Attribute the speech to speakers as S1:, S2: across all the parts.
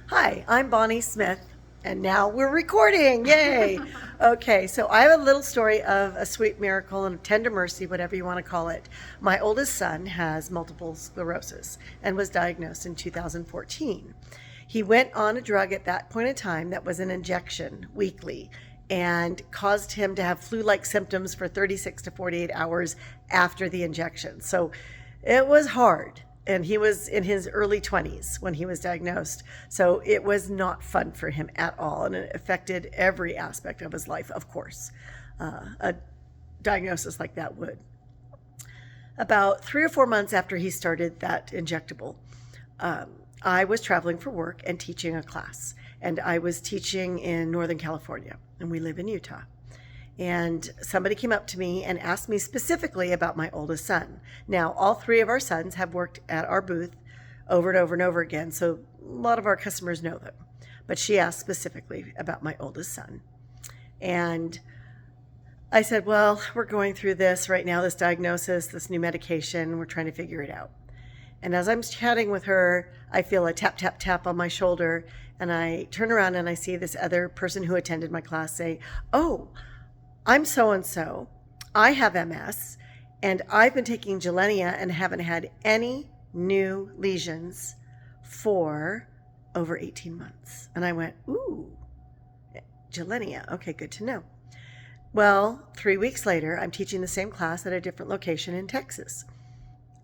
S1: Hi, I'm Bonnie Smith, and now we're recording. Yay! Okay, so I have a little story of a sweet miracle and tender mercy, whatever you want to call it. My oldest son has multiple sclerosis and was diagnosed in 2014. He went on a drug at that point in time that was an injection weekly and caused him to have flu like symptoms for 36 to 48 hours after the injection. So it was hard. And he was in his early 20s when he was diagnosed. So it was not fun for him at all. And it affected every aspect of his life, of course. A diagnosis like that would. About 3 or 4 months after he started that injectable, I was traveling for work and teaching a class. And I was teaching in Northern California, and we live in Utah. And somebody came up to me and asked me specifically about my oldest son. Now, all three of our sons have worked at our booth over and over and over again, so a lot of our customers know them. But she asked specifically about my oldest son. And I said, well, we're going through this right now, this diagnosis, this new medication. We're trying to figure it out. And as I'm chatting with her, I feel a tap, tap, tap on my shoulder. And I turn around and I see this other person who attended my class say, oh, I'm so-and-so, I have MS, and I've been taking Gilenya and haven't had any new lesions for over 18 months. And I went, ooh, Gilenya, okay, good to know. Well, 3 weeks later, I'm teaching the same class at a different location in Texas.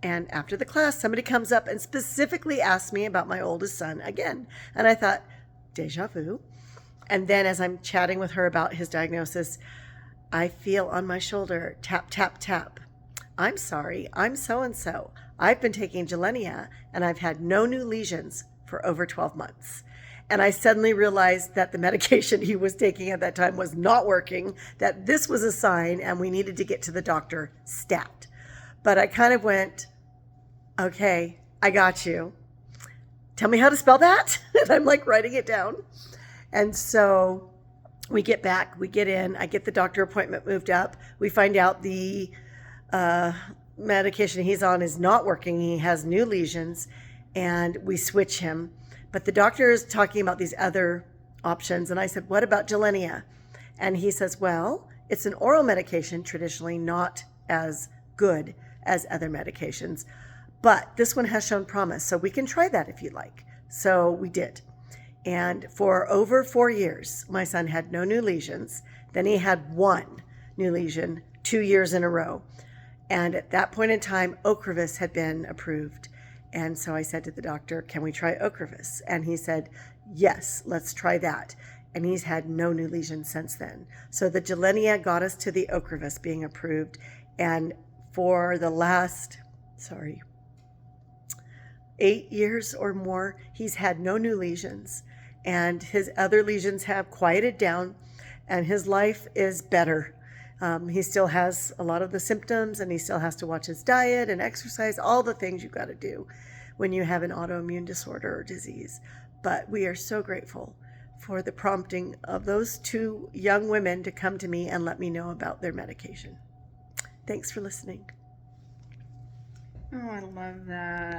S1: And after the class, somebody comes up and specifically asks me about my oldest son again. And I thought, deja vu. And then as I'm chatting with her about his diagnosis, I feel on my shoulder, tap, tap, tap. I'm sorry, I'm so-and-so. I've been taking Gilenya and I've had no new lesions for over 12 months. And I suddenly realized that the medication he was taking at that time was not working, that this was a sign and we needed to get to the doctor stat. But I kind of went, okay, I got you. Tell me how to spell that? And I'm like writing it down. And so we get back, we get in, I get the doctor appointment moved up. We find out the medication he's on is not working. He has new lesions, and we switch him. But the doctor is talking about these other options. And I said, what about Gilenya? And he says, well, it's an oral medication, traditionally not as good as other medications. But this one has shown promise, so we can try that if you like. So we did. And for over 4 years, my son had no new lesions. Then he had one new lesion 2 years in a row. And at that point in time, Ocrevus had been approved. And so I said to the doctor, can we try Ocrevus? And he said, yes, let's try that. And he's had no new lesions since then. So the Gilenya got us to the Ocrevus being approved. And for the last, 8 years or more, he's had no new lesions. And his other lesions have quieted down, and his life is better. He still has a lot of the symptoms, and he still has to watch his diet and exercise, all the things you've got to do when you have an autoimmune disorder or disease. But we are so grateful for the prompting of those two young women to come to me and let me know about their medication. Thanks for listening.
S2: Oh, I love that.